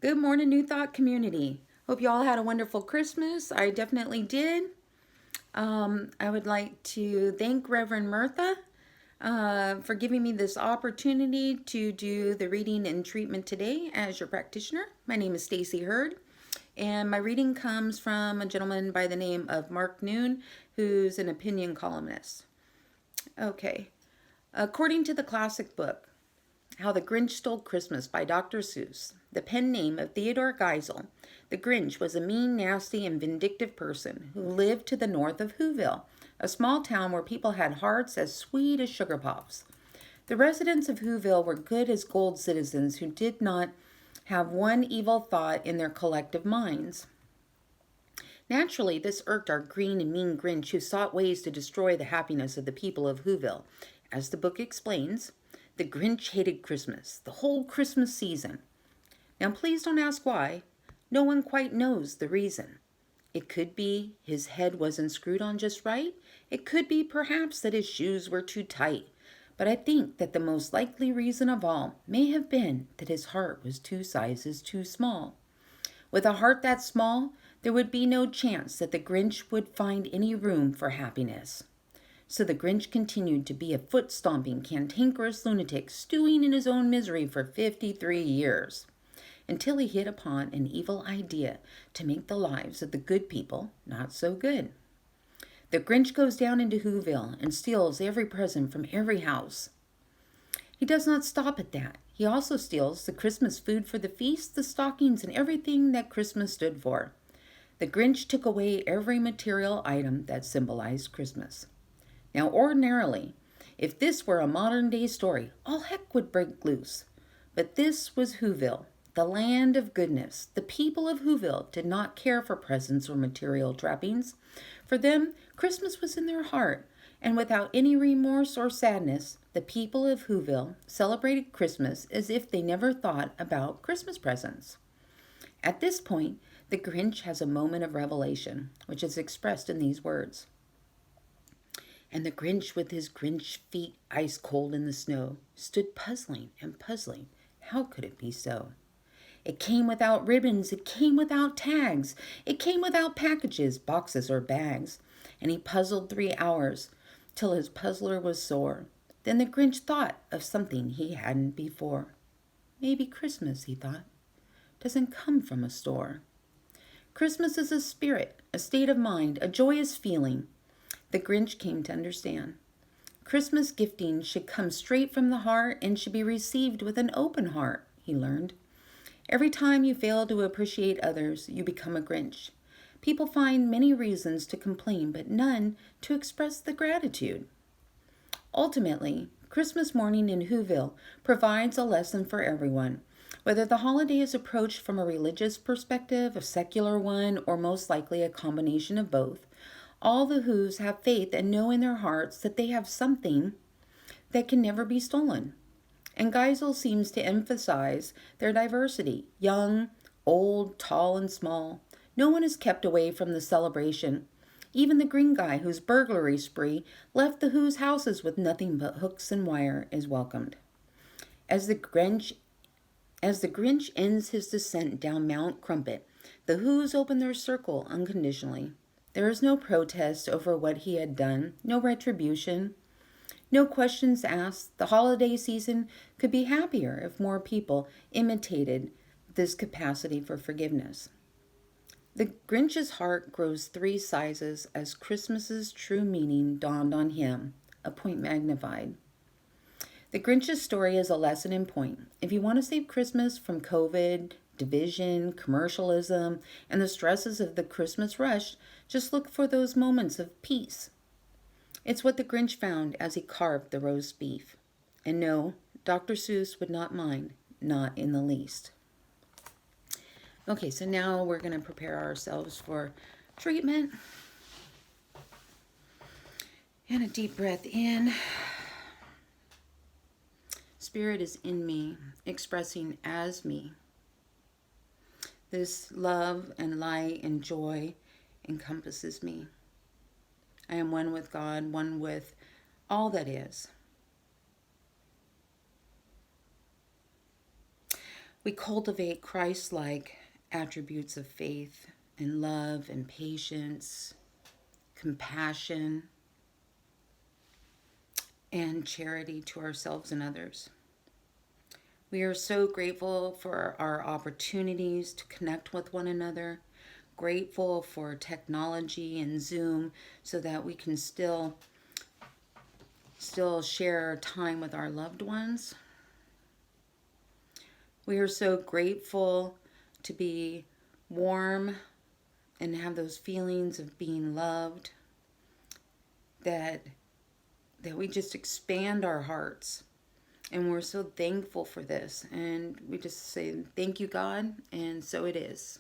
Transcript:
Good morning, New Thought community. Hope you all had a wonderful Christmas. I definitely did. I would like to thank Reverend Mirtha for giving me this opportunity to do the reading and treatment today as your practitioner. My name is Stacey Hurd, and my reading comes from a gentleman by the name of Mark Noon, who's an opinion columnist. Okay. According to the classic book, How the Grinch Stole Christmas by Dr. Seuss, the pen name of Theodore Geisel, the Grinch was a mean, nasty, and vindictive person who lived to the north of Whoville, a small town where people had hearts as sweet as sugar pops. The residents of Whoville were good as gold citizens who did not have one evil thought in their collective minds. Naturally, this irked our green and mean Grinch who sought ways to destroy the happiness of the people of Whoville. As the book explains, the Grinch hated Christmas, the whole Christmas season. Now, please don't ask why. No one quite knows the reason. It could be his head wasn't screwed on just right. It could be perhaps that his shoes were too tight. But I think that the most likely reason of all may have been that his heart was 2 sizes too small. With a heart that small, there would be no chance that the Grinch would find any room for happiness. So the Grinch continued to be a foot-stomping, cantankerous lunatic, stewing in his own misery for 53 years, until he hit upon an evil idea to make the lives of the good people not so good. The Grinch goes down into Whoville and steals every present from every house. He does not stop at that. He also steals the Christmas food for the feast, the stockings, and everything that Christmas stood for. The Grinch took away every material item that symbolized Christmas. Now, ordinarily, if this were a modern-day story, all heck would break loose. But this was Whoville, the land of goodness. The people of Whoville did not care for presents or material trappings. For them, Christmas was in their heart, and without any remorse or sadness, the people of Whoville celebrated Christmas as if they never thought about Christmas presents. At this point, the Grinch has a moment of revelation, which is expressed in these words. And the Grinch, with his Grinch feet ice cold in the snow, stood puzzling and puzzling. How could it be so? It came without ribbons, it came without tags, it came without packages, boxes, or bags. And he puzzled 3 hours, till his puzzler was sore. Then the Grinch thought of something he hadn't before. Maybe Christmas, he thought, doesn't come from a store. Christmas is a spirit, a state of mind, a joyous feeling. The Grinch came to understand. Christmas gifting should come straight from the heart and should be received with an open heart, he learned. Every time you fail to appreciate others, you become a Grinch. People find many reasons to complain, but none to express the gratitude. Ultimately, Christmas morning in Whoville provides a lesson for everyone. Whether the holiday is approached from a religious perspective, a secular one, or most likely a combination of both, all the Whos have faith and know in their hearts that they have something that can never be stolen. And Geisel seems to emphasize their diversity, young, old, tall, and small. No one is kept away from the celebration. Even the green guy whose burglary spree left the Whos' houses with nothing but hooks and wire is welcomed. As the Grinch ends his descent down Mount Crumpet, the Whos open their circle unconditionally. There is no protest over what he had done, no retribution, no questions asked. The holiday season could be happier if more people imitated this capacity for forgiveness. The Grinch's heart grows 3 sizes as Christmas's true meaning dawned on him, a point magnified. The Grinch's story is a lesson in point. If you want to save Christmas from COVID, division, commercialism, and the stresses of the Christmas rush, just look for those moments of peace. It's what the Grinch found as he carved the roast beef. And no, Dr. Seuss would not mind, not in the least. Okay, so now we're going to prepare ourselves for treatment. And a deep breath in. Spirit is in me, expressing as me. This love and light and joy encompasses me. I am one with God, one with all that is. we cultivate Christ-like attributes of faith and love and patience, compassion, and charity to ourselves and others. We are so grateful for our opportunities to connect with one another, grateful for technology and Zoom so that we can still share time with our loved ones. We are so grateful to be warm and have those feelings of being loved, that we just expand our hearts. And we're so thankful for this. And we just say, thank you, God. And so it is.